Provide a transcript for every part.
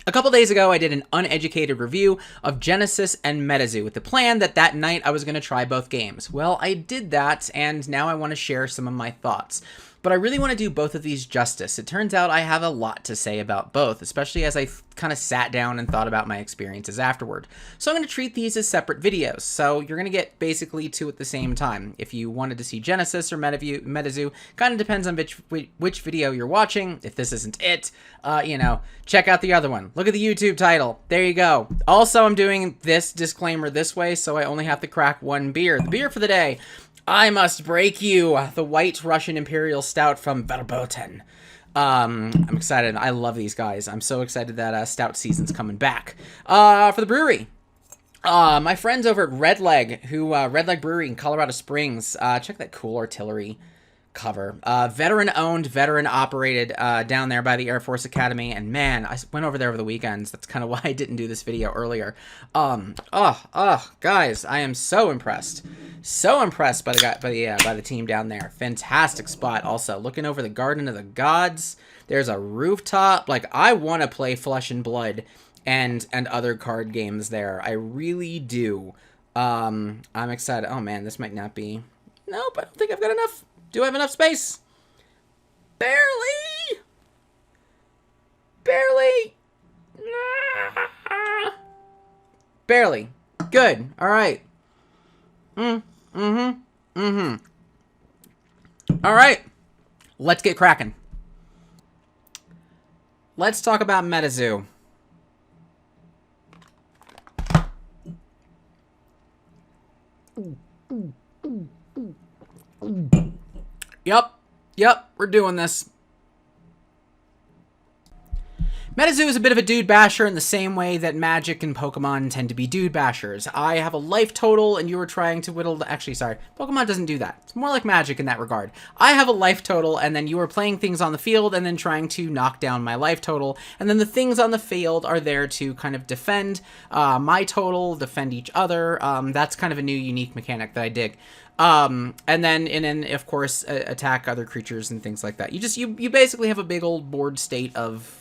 A couple days ago, I did an uneducated review of Genesis and Metazoo with the plan that that night I was going to try both games. Well, I did that, and now I want to share some of my thoughts. But I really want to do both of these justice. It turns out I have a lot to say about both, especially as I kind of sat down and thought about my experiences afterward. So I'm going to treat these as separate videos. So you're going to get basically two at the same time. If you wanted to see Genesis or Metazoo, kind of depends on which video you're watching. If this isn't it, check out the other one. Look at the YouTube title. There you go. Also, I'm doing this disclaimer this way, so I only have to crack one beer. The beer for the day. I must break you, the White Russian Imperial Stout from Verboten. I'm excited. I love these guys. I'm so excited that stout season's coming back. For the brewery, my friends over at Red Leg Brewery in Colorado Springs. Check that cool artillery cover. Veteran-owned, veteran-operated down there by the Air Force Academy. And man, I went over there over the weekends. That's kind of why I didn't do this video earlier. Guys, I am so impressed. So impressed by the team down there. Fantastic spot. Also, looking over the Garden of the Gods. There's a rooftop. Like, I want to play Flesh and Blood and other card games there. I really do. I'm excited. Oh man, this might not be. Nope, I don't think I've got enough. Do I have enough space? Barely. Barely. Barely. Good. All right. All right. Let's get cracking. Let's talk about Metazoo. Yep, we're doing this. Metazoo is a bit of a dude basher in the same way that Magic and Pokemon tend to be dude bashers. I have a life total and you are trying to whittle... Actually, sorry. Pokemon doesn't do that. It's more like Magic in that regard. I have a life total and then you are playing things on the field and then trying to knock down my life total. And then the things on the field are there to kind of defend my total, defend each other. That's kind of a new, unique mechanic that I dig. And then of course attack other creatures and things like that. You basically have a big old board state of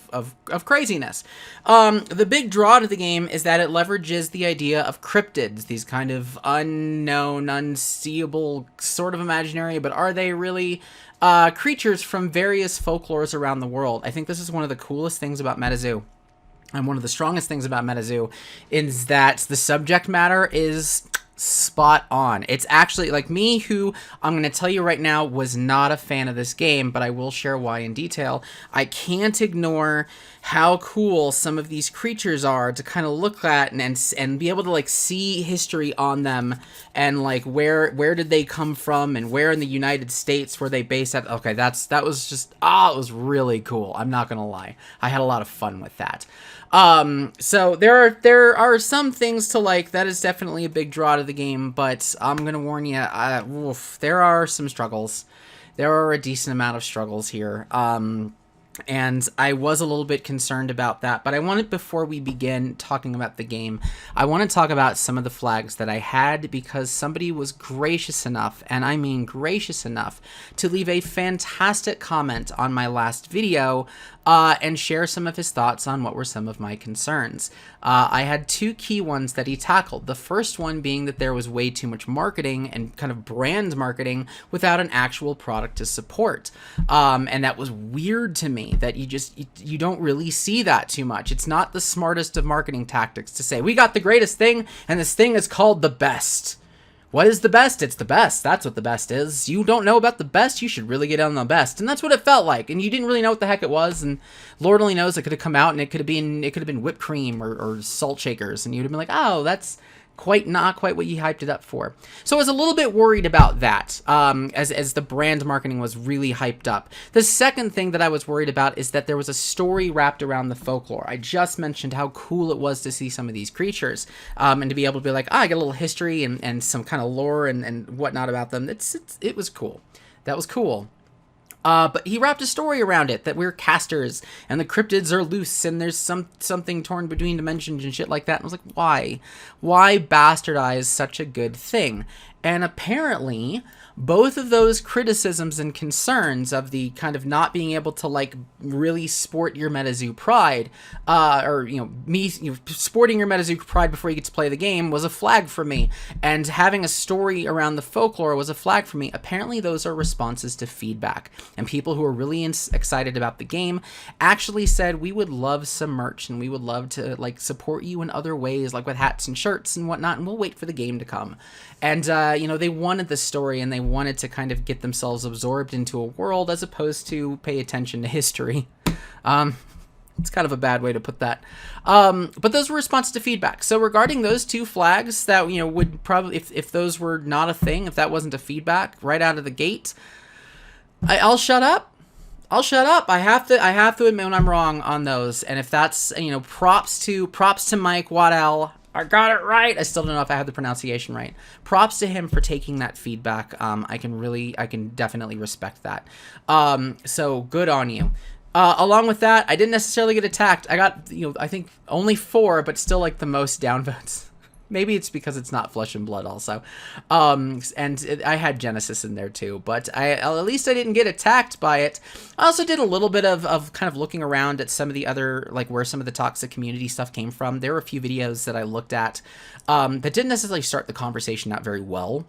craziness. The big draw to the game is that it leverages the idea of cryptids, these kind of unknown, unseeable, sort of imaginary, but are they really creatures from various folklores around the world. I think this is one of the coolest things about Metazoo. And one of the strongest things about Metazoo is that the subject matter is spot on. It's actually, like me, who I'm going to tell you right now was not a fan of this game, but I will share why in detail. I can't ignore how cool some of these creatures are to kind of look at and be able to like see history on them and like where did they come from and where in the United States were they based at. Okay, that was just it was really cool. I'm not gonna lie. I had a lot of fun with that. So there are some things to like. That is definitely a big draw to the game, but I'm gonna warn you, there are some struggles. There are a decent amount of struggles here. And I was a little bit concerned about that, but I wanted, before we begin talking about the game, I want to talk about some of the flags that I had, because somebody was gracious enough, and I mean gracious enough, to leave a fantastic comment on my last video and share some of his thoughts on what were some of my concerns. I had two key ones that he tackled. The first one being that there was way too much marketing and kind of brand marketing without an actual product to support. And that was weird to me, that you don't really see that too much. It's not the smartest of marketing tactics to say, we got the greatest thing, and this thing is called the best. What is the best? It's the best. That's what the best is. You don't know about the best, you should really get on the best. And that's what it felt like. And you didn't really know what the heck it was. And Lord only knows, it could have come out and it could have been whipped cream or salt shakers. And you'd have been like, oh, that's not quite what you hyped it up for. So I was a little bit worried about that, as the brand marketing was really hyped up. The second thing that I was worried about is that there was a story wrapped around the folklore. I just mentioned how cool it was to see some of these creatures, and to be able to be like, I get a little history and some kind of lore and whatnot about them. It was cool. That was cool. But he wrapped a story around it, that we're casters, and the cryptids are loose, and there's something torn between dimensions and shit like that. And I was like, why? Why bastardize such a good thing? And apparently, both of those criticisms and concerns of the kind of not being able to like really sport your Metazoo pride, or sporting your Metazoo pride before you get to play the game was a flag for me, and having a story around the folklore was a flag for me. Apparently those are responses to feedback, and people who are really excited about the game actually said, we would love some merch and we would love to like support you in other ways, like with hats and shirts and whatnot, and we'll wait for the game to come. And they wanted the story, and they wanted to kind of get themselves absorbed into a world as opposed to pay attention to history. It's kind of a bad way to put that. But those were responses to feedback. So regarding those two flags that, would probably, if those were not a thing, if that wasn't a feedback right out of the gate, I'll shut up. I have to admit when I'm wrong on those. And if that's, props to Mike Waddell. I got it right. I still don't know if I have the pronunciation right. Props to him for taking that feedback. I can definitely respect that. So good on you. Along with that, I didn't necessarily get attacked. I got, I think only 4, but still like the most downvotes. Maybe it's because it's not Flesh and Blood also. I had Genesis in there too, but at least I didn't get attacked by it. I also did a little bit of kind of looking around at some of the other, like where some of the toxic community stuff came from. There were a few videos that I looked at that didn't necessarily start the conversation out very well.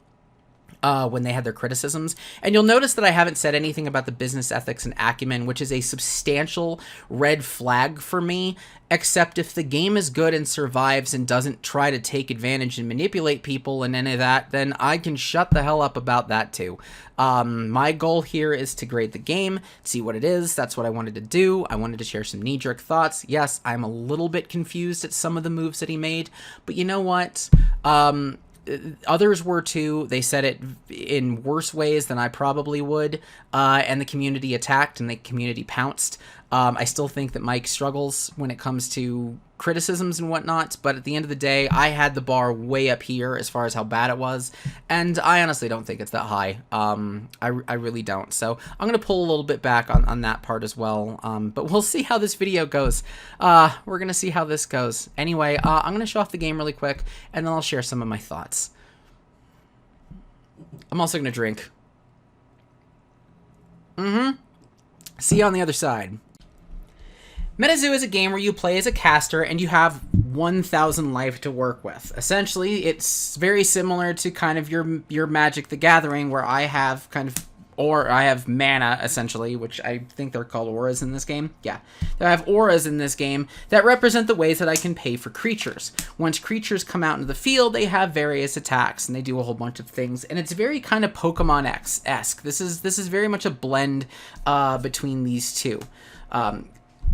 When they had their criticisms. And you'll notice that I haven't said anything about the business ethics and acumen, which is a substantial red flag for me, except if the game is good and survives and doesn't try to take advantage and manipulate people and any of that, then I can shut the hell up about that too. My goal here is to grade the game, see what it is. That's what I wanted to do. I wanted to share some knee-jerk thoughts. Yes, I'm a little bit confused at some of the moves that he made, but you know what? Others were too. They said it in worse ways than I probably would, and the community attacked and the community pounced. I still think that Mike struggles when it comes to criticisms and whatnot, but at the end of the day, I had the bar way up here as far as how bad it was, and I honestly don't think it's that high. I really don't. So I'm going to pull a little bit back on that part as well, but we'll see how this video goes. We're going to see how this goes. Anyway, I'm going to show off the game really quick, and then I'll share some of my thoughts. I'm also going to drink. See you on the other side. Metazoo is a game where you play as a caster and you have 1,000 life to work with. Essentially, it's very similar to kind of your Magic the Gathering, where I have I have mana, essentially, which I think they're called auras in this game. Yeah. I have auras in this game that represent the ways that I can pay for creatures. Once creatures come out into the field, they have various attacks, and they do a whole bunch of things, and it's very kind of Pokemon-esque. This is very much a blend between these two.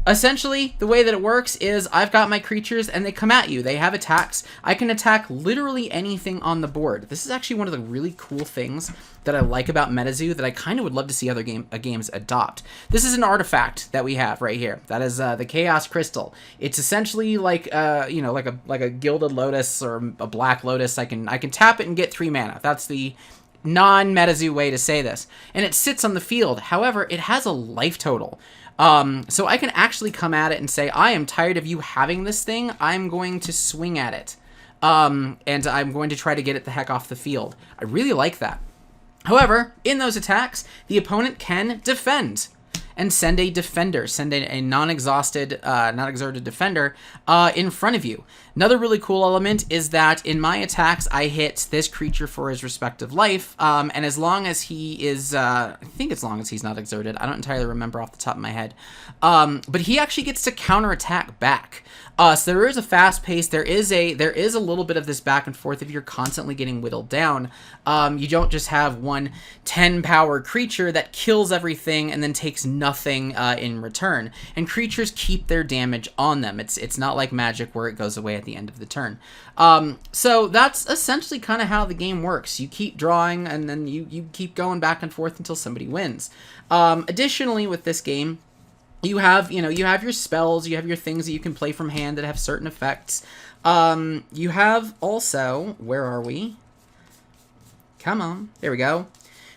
Essentially, the way that it works is I've got my creatures and they come at you. They have attacks. I can attack literally anything on the board. This is actually one of the really cool things that I like about Metazoo that I kind of would love to see other games adopt. This is an artifact that we have right here. That is the Chaos Crystal. It's essentially like like a Gilded Lotus or a Black Lotus. I can tap it and get 3 mana. That's the non-Metazoo way to say this. And it sits on the field. However, it has a life total. So I can actually come at it and say, I am tired of you having this thing. I'm going to swing at it. And I'm going to try to get it the heck off the field. I really like that. However, in those attacks, the opponent can defend and send a defender, send a non-exhausted, not-exerted defender in front of you. Another really cool element is that in my attacks, I hit this creature for his respective life, and as long as he is, I think as long as he's not exerted, I don't entirely remember off the top of my head, but he actually gets to counterattack back. So there is a fast pace. There is a little bit of this back and forth if you're constantly getting whittled down. You don't just have one 10-power creature that kills everything and then takes nothing in return. And creatures keep their damage on them. It's not like Magic where it goes away at the end of the turn. So that's essentially kind of how the game works. You keep drawing and then you keep going back and forth until somebody wins. Additionally, with this game, you have your spells, you have your things that you can play from hand that have certain effects. You have also, where are we? Come on, there we go.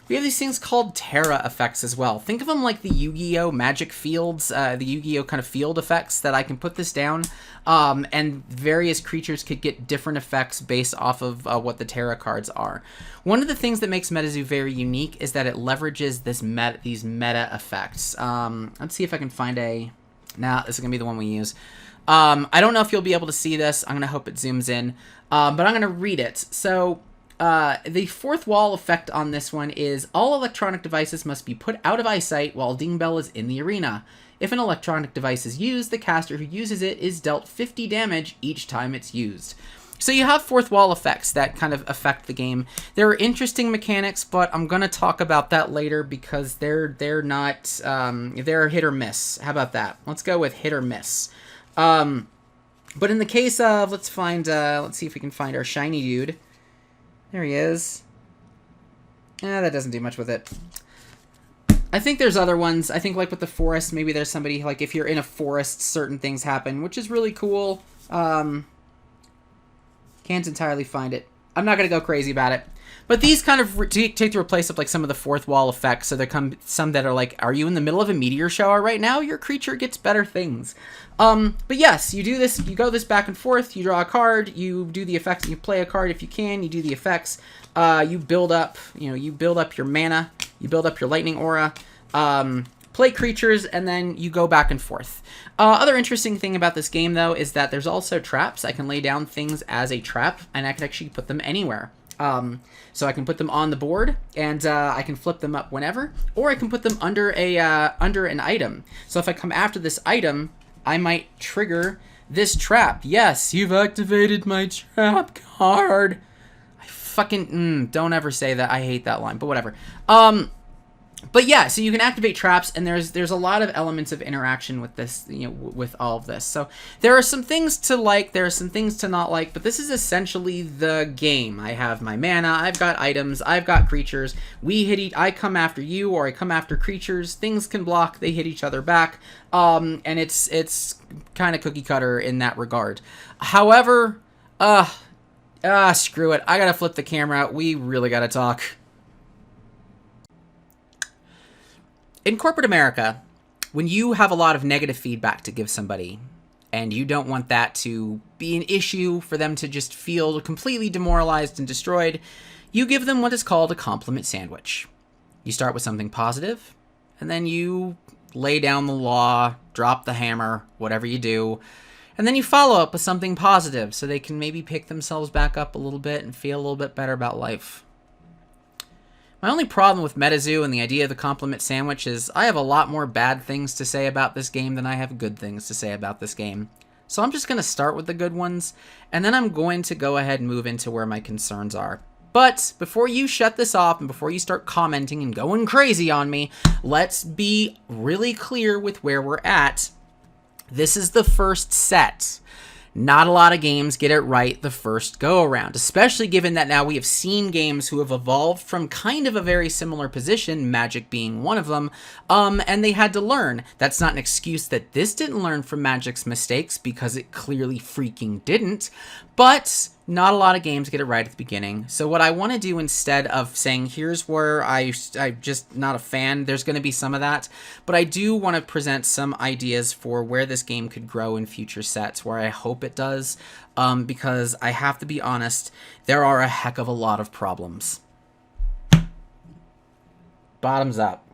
We have these things called Terra effects as well. Think of them like the Yu-Gi-Oh! Magic fields, the Yu-Gi-Oh! Kind of field effects that I can put this down, and various creatures could get different effects based off of what the Terra cards are. One of the things that makes Metazoo very unique is that it leverages these meta effects. Let's see if I can find a... Nah, this is going to be the one we use. I don't know if you'll be able to see this. I'm going to hope it zooms in, but I'm going to read it. So... the fourth wall effect on this one is all electronic devices must be put out of eyesight while Ding Bell is in the arena. If an electronic device is used, the caster who uses it is dealt 50 damage each time it's used. So you have fourth wall effects that kind of affect the game. There are interesting mechanics, but I'm going to talk about that later because they're not, they're hit or miss. How about that? Let's go with hit or miss. But in the case of, let's see if we can find our shiny dude. There he is. That doesn't do much with it. I think there's other ones. I think like with the forest, maybe there's somebody, like if you're in a forest, certain things happen, which is really cool. Can't entirely find it. I'm not going to go crazy about it. But these kind of take to replace up like some of the fourth wall effects. So there come some that are like, are you in the middle of a meteor shower right now? Your creature gets better things. But yes, you do this, you go this back and forth, you draw a card, you do the effects, you play a card if you can, you do the effects, you build up your mana, you build up your lightning aura, play creatures, and then you go back and forth. Other interesting thing about this game, though, is that there's also traps. I can lay down things as a trap, and I can actually put them anywhere. So I can put them on the board, and I can flip them up whenever, or I can put them under an item. So if I come after this item, I might trigger this trap. Yes, you've activated my trap card. I fucking don't ever say that. I hate that line, but whatever. But yeah, so you can activate traps, and there's a lot of elements of interaction with this, with all of this. So there are some things to like, there are some things to not like, but this is essentially the game. I have my mana, I've got items, I've got creatures. I come after you, or I come after creatures. Things can block, they hit each other back, and it's kind of cookie cutter in that regard. However, screw it. I gotta flip the camera out. We really gotta talk. In corporate America, when you have a lot of negative feedback to give somebody, and you don't want that to be an issue for them to just feel completely demoralized and destroyed, you give them what is called a compliment sandwich. You start with something positive, and then you lay down the law, drop the hammer, whatever you do, and then you follow up with something positive so they can maybe pick themselves back up a little bit and feel a little bit better about life. My only problem with Metazoo and the idea of the compliment sandwich is I have a lot more bad things to say about this game than I have good things to say about this game. So I'm just going to start with the good ones, and then I'm going to go ahead and move into where my concerns are. But before you shut this off and before you start commenting and going crazy on me, let's be really clear with where we're at. This is the first set. Not a lot of games get it right the first go-around, especially given that now we have seen games who have evolved from kind of a very similar position, Magic being one of them, and they had to learn. That's not an excuse that this didn't learn from Magic's mistakes, because it clearly freaking didn't, but not a lot of games get it right at the beginning. So what I want to do, instead of saying, here's where I'm just not a fan, there's going to be some of that, but I do want to present some ideas for where this game could grow in future sets, where I hope it does, because I have to be honest, there are a heck of a lot of problems. Bottoms up.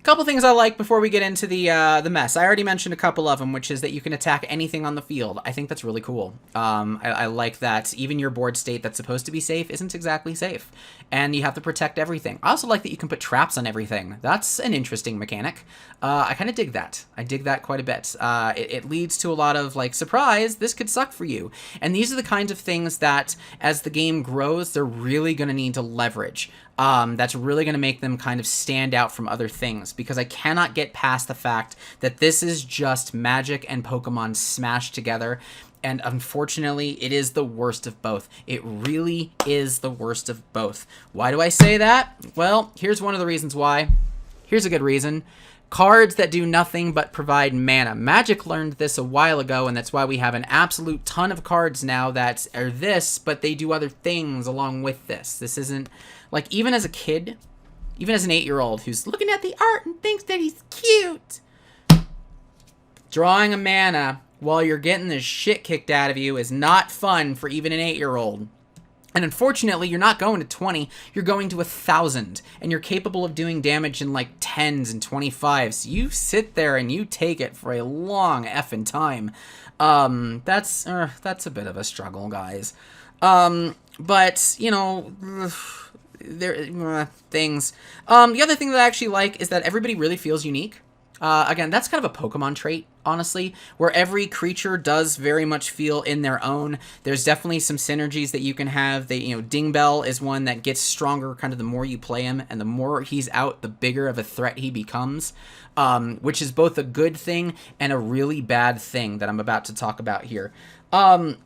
Couple things I like before we get into the mess. I already mentioned a couple of them, which is that you can attack anything on the field. I think that's really cool. I like that even your board state that's supposed to be safe isn't exactly safe, and you have to protect everything. I also like that you can put traps on everything. That's an interesting mechanic. I kind of dig that. I dig that quite a bit. It leads to a lot of, like, surprise, this could suck for you. And these are the kinds of things that, as the game grows, they're really going to need to leverage. That's really going to make them kind of stand out from other things, because I cannot get past the fact that this is just Magic and Pokemon smashed together, and unfortunately, it is the worst of both. It really is the worst of both. Why do I say that? Well, here's one of the reasons why. Here's a good reason. Cards that do nothing but provide mana. Magic learned this a while ago, and that's why we have an absolute ton of cards now that are this, but they do other things along with this. This isn't, like, even as a kid, even as an 8-year-old who's looking at the art and thinks that he's cute, drawing a mana while you're getting the shit kicked out of you is not fun for even an 8-year-old. And unfortunately, you're not going to 20, you're going to 1,000, and you're capable of doing damage in like 10s and 25s. You sit there and you take it for a long effing time. That's a bit of a struggle, guys. But, you know, things. The other thing that I actually like is that everybody really feels unique. Again, that's kind of a Pokemon trait, honestly, where every creature does very much feel in their own. There's definitely some synergies that you can have. Dingbell is one that gets stronger kind of the more you play him, and the more he's out, the bigger of a threat he becomes, which is both a good thing and a really bad thing that I'm about to talk about here. But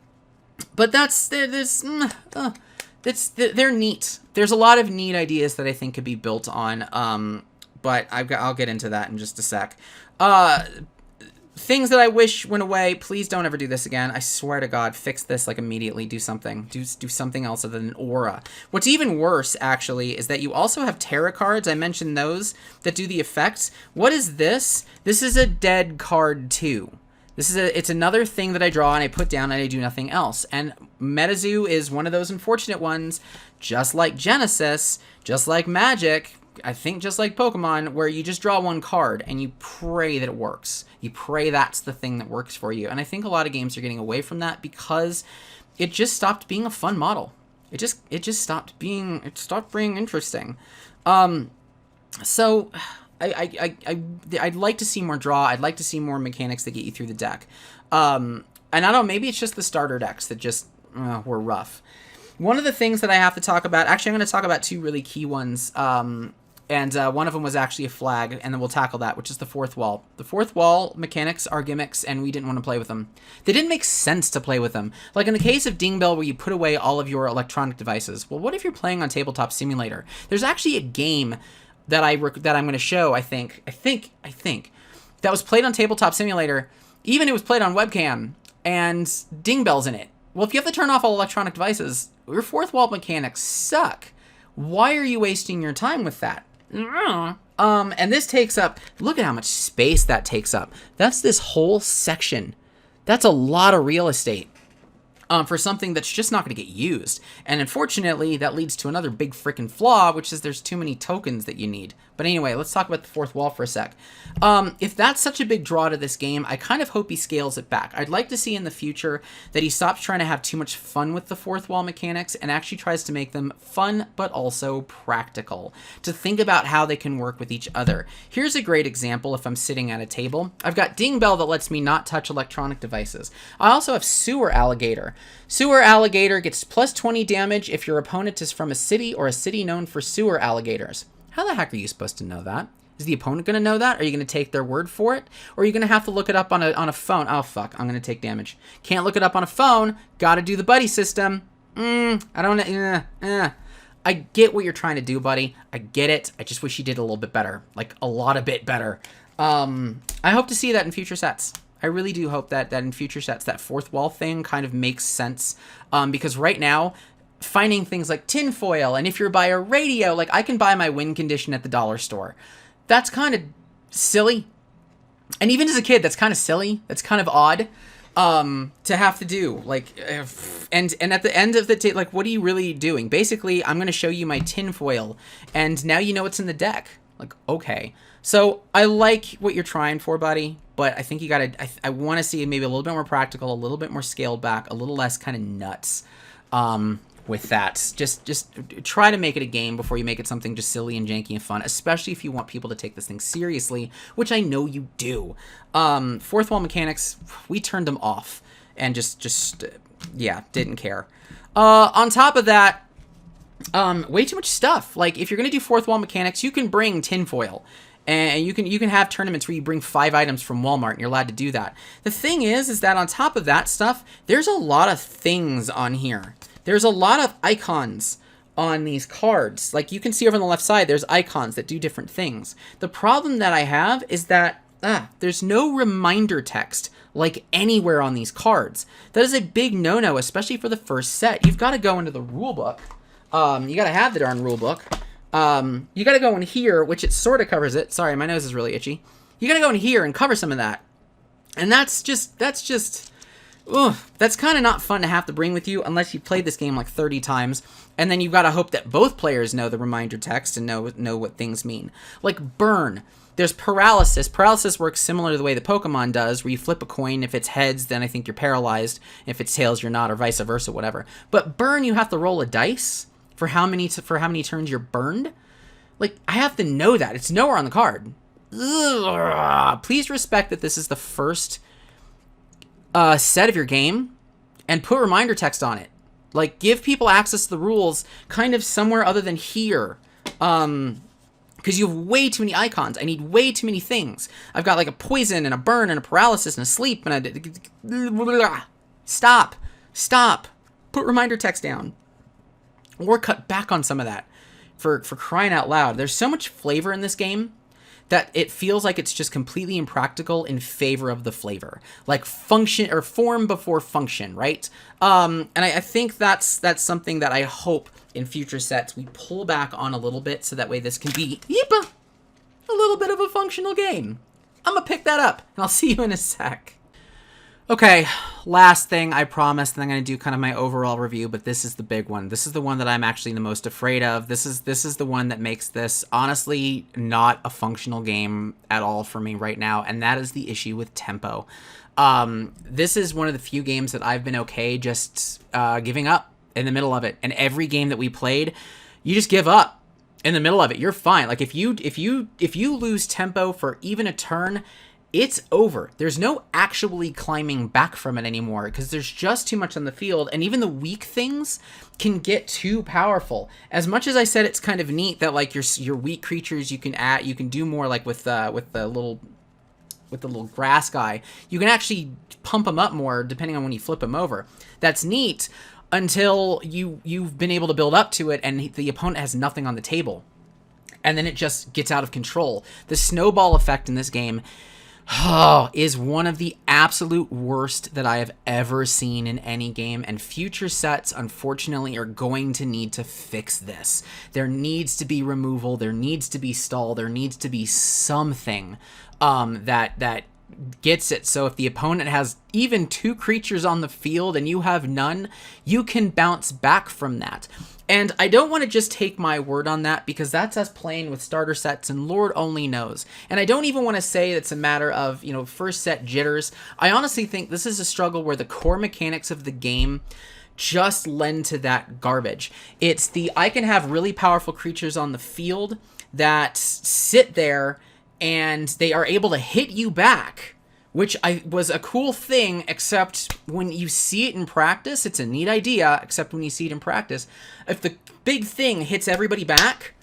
they're neat. There's a lot of neat ideas that I think could be built on, but I'll get into that in just a sec. Things that I wish went away. Please don't ever do this again. I swear to God, fix this like immediately. Do something. Do something else other than aura. What's even worse, actually, is that you also have Terra cards. I mentioned those that do the effects. What is this? This is a dead card too. It's another thing that I draw and I put down and I do nothing else. And Metazoo is one of those unfortunate ones, just like Genesis, just like Magic, I think just like Pokemon, where you just draw one card and you pray that it works. You pray that's the thing that works for you. And I think a lot of games are getting away from that because it just stopped being a fun model. It stopped being interesting. So I'd like to see more draw. I'd like to see more mechanics that get you through the deck. And I don't know, maybe it's just the starter decks that just were rough. One of the things that I have to talk about, actually I'm going to talk about two really key ones, and one of them was actually a flag, and then we'll tackle that, which is the fourth wall. The fourth wall mechanics are gimmicks, and we didn't want to play with them. They didn't make sense to play with them. Like in the case of Dingbell, where you put away all of your electronic devices. Well, what if you're playing on Tabletop Simulator? There's actually a game that I'm going to show, I think, that was played on Tabletop Simulator. Even it was played on webcam, and Dingbell's in it. Well, if you have to turn off all electronic devices, your fourth wall mechanics suck. Why are you wasting your time with that? And this takes up, look at how much space that takes up. That's this whole section. That's a lot of real estate. For something that's just not going to get used. And unfortunately, that leads to another big freaking flaw, which is there's too many tokens that you need. But anyway, let's talk about the fourth wall for a sec. If that's such a big draw to this game, I kind of hope he scales it back. I'd like to see in the future that he stops trying to have too much fun with the fourth wall mechanics and actually tries to make them fun, but also practical. To think about how they can work with each other. Here's a great example if I'm sitting at a table. I've got Dingbell that lets me not touch electronic devices. I also have Sewer Alligator. Sewer Alligator gets plus 20 damage if your opponent is from a city or a city known for sewer alligators. How the heck are you supposed to know that? Is the opponent going to know that? Are you going to take their word for it? Or are you going to have to look it up on a phone? Oh, fuck. I'm going to take damage. Can't look it up on a phone. Got to do the buddy system. I don't... I get what you're trying to do, buddy. I get it. I just wish you did a little bit better. Like, a lot a bit better. I hope to see that in future sets. I really do hope that in future sets, that fourth wall thing kind of makes sense. Because right now, finding things like tinfoil, and if you're by a radio, like I can buy my win condition at the dollar store. That's kind of silly. And even as a kid, that's kind of silly. That's kind of odd to have to do. Like, and at the end of the like, what are you really doing? Basically, I'm going to show you my tinfoil, and now you know what's in the deck. Like, okay. So I like what you're trying for, buddy, but I think you gotta, I want to see maybe a little bit more practical, a little bit more scaled back, a little less kind of nuts with that. Just try to make it a game before you make it something just silly and janky and fun, especially if you want people to take this thing seriously, which I know you do. Fourth wall mechanics, we turned them off and just yeah, didn't care. On top of that, way too much stuff. Like, if you're going to do fourth wall mechanics, you can bring tinfoil. And you can have tournaments where you bring 5 items from Walmart, and you're allowed to do that. The thing is that on top of that stuff, there's a lot of things on here. There's a lot of icons. on these cards. Like you can see over on the left side, there's icons that do different things. The problem that I have is that there's no reminder text like anywhere on these cards. That is a big no-no, especially for the first set. You've got to go into the rule book. You got to have the darn rule book. You got to go in here, which it sort of covers it. Sorry, my nose is really itchy. You got to go in here and cover some of that. And that's kind of not fun to have to bring with you unless you played this game like 30 times. And then you've got to hope that both players know the reminder text and know what things mean. Like burn. There's paralysis. Paralysis works similar to the way the Pokemon does, where you flip a coin. If it's heads, then I think you're paralyzed. If it's tails, you're not, or vice versa, whatever. But burn, you have to roll a dice for how many turns you're burned. Like, I have to know that. It's nowhere on the card. Ugh. Please respect that this is the first set of your game, and put reminder text on it. Like, give people access to the rules kind of somewhere other than here. Because you have way too many icons. I need way too many things. I've got like a poison and a burn and a paralysis and a sleep and a... Stop. Put reminder text down. Or cut back on some of that. For crying out loud. There's so much flavor in this game that it feels like it's just completely impractical in favor of the flavor. Like function or form before function, right? And I think that's something that I hope in future sets we pull back on a little bit, so that way this can be a little bit of a functional game. I'm gonna pick that up, and I'll see you in a sec. Okay, last thing I promised, and I'm going to do kind of my overall review, but this is the big one. This is the one that I'm actually the most afraid of. This is the one that makes this, honestly, not a functional game at all for me right now, and that is the issue with tempo. This is one of the few games that I've been okay just giving up in the middle of it, and every game that we played, you just give up in the middle of it. You're fine. Like, if you lose tempo for even a turn, it's over. There's no actually climbing back from it anymore, because there's just too much on the field, and even the weak things can get too powerful. As much as I said it's kind of neat that like your weak creatures you can do more, like with the little grass guy, you can actually pump them up more depending on when you flip them over. That's neat until you've been able to build up to it and the opponent has nothing on the table, and then it just gets out of control. The snowball effect in this game is one of the absolute worst that I have ever seen in any game, and future sets, unfortunately, are going to need to fix this. There needs to be removal, there needs to be stall, there needs to be something that gets it, so if the opponent has even 2 creatures on the field and you have none, you can bounce back from that. And I don't want to just take my word on that, because that's us playing with starter sets, and Lord only knows. And I don't even want to say it's a matter of, first set jitters. I honestly think this is a struggle where the core mechanics of the game just lend to that garbage. It's I can have really powerful creatures on the field that sit there and they are able to hit you back, which was a cool thing, except when you see it in practice, it's a neat idea, except when you see it in practice, if the big thing hits everybody back,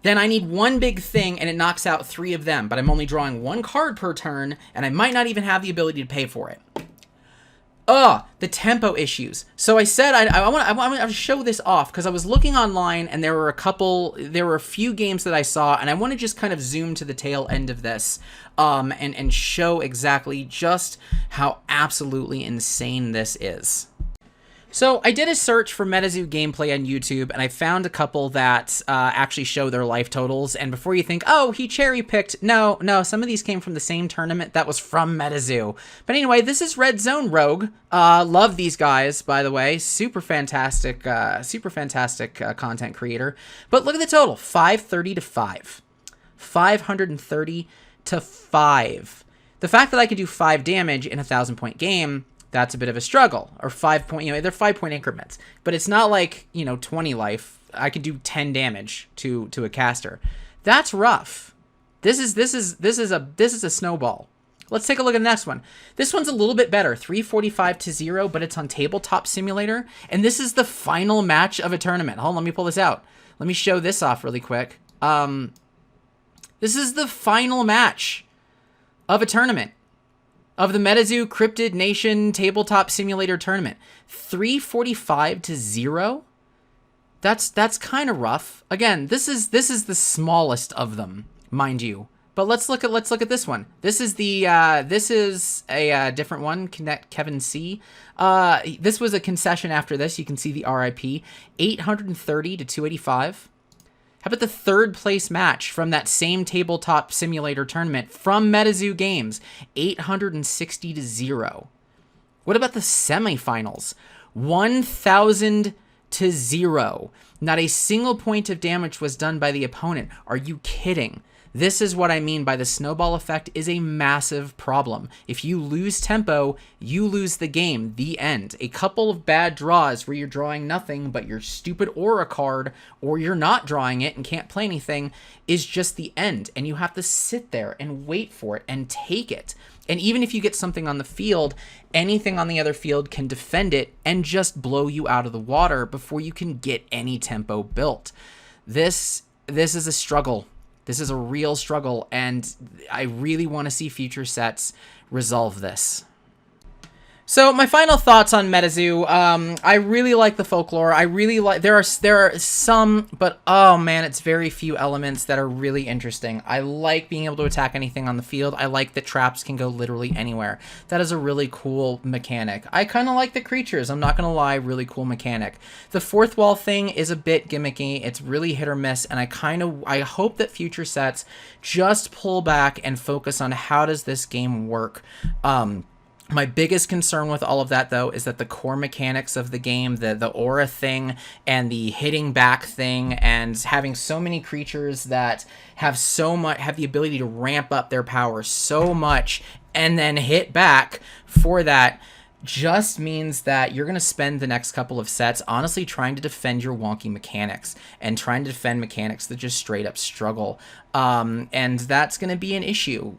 then I need one big thing and it knocks out 3 of them, but I'm only drawing 1 card per turn, and I might not even have the ability to pay for it. The tempo issues. So I said I want to show this off, because I was looking online and there were a few games that I saw, and I want to just kind of zoom to the tail end of this and show exactly just how absolutely insane this is. So I did a search for Metazoo gameplay on YouTube, and I found a couple that actually show their life totals. And before you think, oh, he cherry-picked, no, some of these came from the same tournament that was from Metazoo. But anyway, this is Red Zone Rogue. Love these guys, by the way. Super fantastic content creator. But look at the total, 530 to 5. 530 to 5. The fact that I can do 5 damage in a 1,000-point game, that's a bit of a struggle. Or 5 point, they're 5-point increments. But it's not like, 20 life. I could do 10 damage to a caster. That's rough. This is a snowball. Let's take a look at the next one. This one's a little bit better, 345 to 0, but it's on Tabletop Simulator, and this is the final match of a tournament. Hold on, let me pull this out. Let me show this off really quick. This is the final match of a tournament. Of the Metazoo Cryptid Nation Tabletop Simulator Tournament. 345 to 0? That's kind of rough. Again, this is the smallest of them, mind you. But let's look at this one. This is a different one. Connect Kevin C. This was a concession after this. You can see the RIP 830 to 285. How about the third place match from that same tabletop simulator tournament from Metazoo Games, 860 to 0. What about the semifinals? 1,000 to 0. Not a single point of damage was done by the opponent. Are you kidding? This is what I mean by the snowball effect is a massive problem. If you lose tempo, you lose the game. The end. A couple of bad draws where you're drawing nothing but your stupid aura card, or you're not drawing it and can't play anything, is just the end. And you have to sit there and wait for it and take it. And even if you get something on the field, anything on the other field can defend it and just blow you out of the water before you can get any tempo built. This is a struggle. This is a real struggle, and I really want to see future sets resolve this. So my final thoughts on Metazoo. I really like the folklore. I really like there are some, but oh man, it's very few elements that are really interesting. I like being able to attack anything on the field. I like that traps can go literally anywhere. That is a really cool mechanic. I kind of like the creatures. I'm not gonna lie, really cool mechanic. The fourth wall thing is a bit gimmicky. It's really hit or miss, and I hope that future sets just pull back and focus on how does this game work. My biggest concern with all of that, though, is that the core mechanics of the game, the aura thing and the hitting back thing, and having so many creatures that have the ability to ramp up their power so much and then hit back for that, just means that you're going to spend the next couple of sets honestly trying to defend your wonky mechanics and trying to defend mechanics that just straight up struggle. And that's going to be an issue.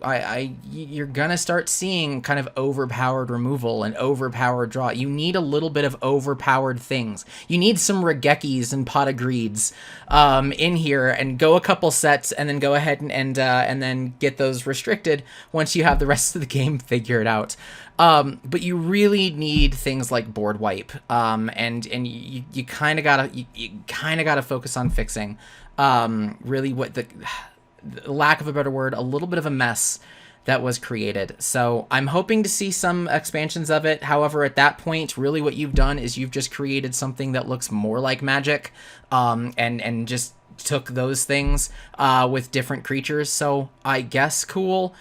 You're going to start seeing kind of overpowered removal and overpowered draw. You need a little bit of overpowered things. You need some Regekis and Pot of Greeds in here, and go a couple sets and then go ahead and then get those restricted once you have the rest of the game figured out. But you really need things like board wipe, and you kind of gotta focus on fixing really what the lack of a better word, a little bit of a mess that was created. So I'm hoping to see some expansions of it. However, at that point, really what you've done is you've just created something that looks more like Magic, and just took those things with different creatures. So I guess cool.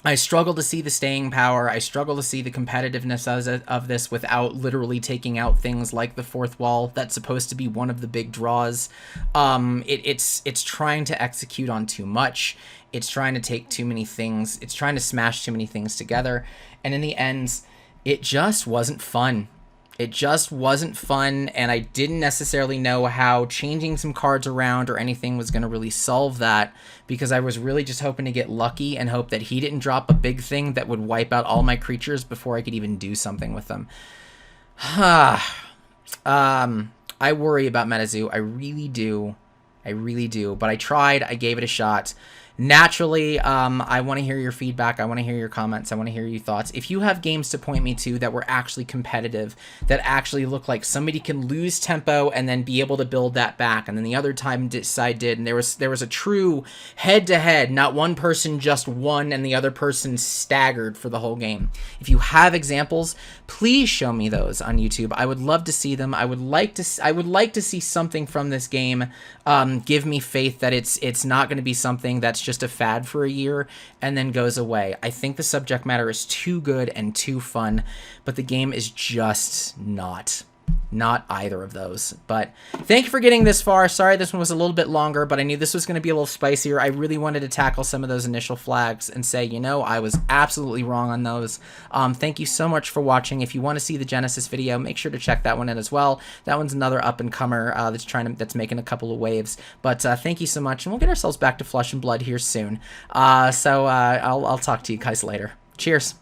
I struggle to see the staying power. I struggle to see the competitiveness of this without literally taking out things like the fourth wall. That's supposed to be one of the big draws. It's trying to execute on too much. It's trying to take too many things. It's trying to smash too many things together. And in the end, it just wasn't fun. It just wasn't fun, and I didn't necessarily know how changing some cards around or anything was going to really solve that, because I was really just hoping to get lucky and hope that he didn't drop a big thing that would wipe out all my creatures before I could even do something with them. I worry about Metazoo. I really do. I really do. But I tried. I gave it a shot. Naturally, I want to hear your feedback. I want to hear your comments. I want to hear your thoughts. If you have games to point me to that were actually competitive, that actually look like somebody can lose tempo and then be able to build that back, and then the other side did, and there was a true head-to-head, not one person just won and the other person staggered for the whole game. If you have examples, please show me those on YouTube. I would love to see them. I would like to see something from this game. Give me faith that it's not going to be something that's just a fad for a year and then goes away. I think the subject matter is too good and too fun, but the game is just not either of those. But thank you for getting this far. Sorry this one was a little bit longer, but I knew this was going to be a little spicier. I really wanted to tackle some of those initial flags and say, you know, I was absolutely wrong on those. Thank you so much for watching. If you want to see the Genesis video, make sure to check that one in as well. That one's another up-and-comer that's making a couple of waves. But thank you so much, and we'll get ourselves back to Flesh and Blood here soon. So I'll talk to you guys later. Cheers.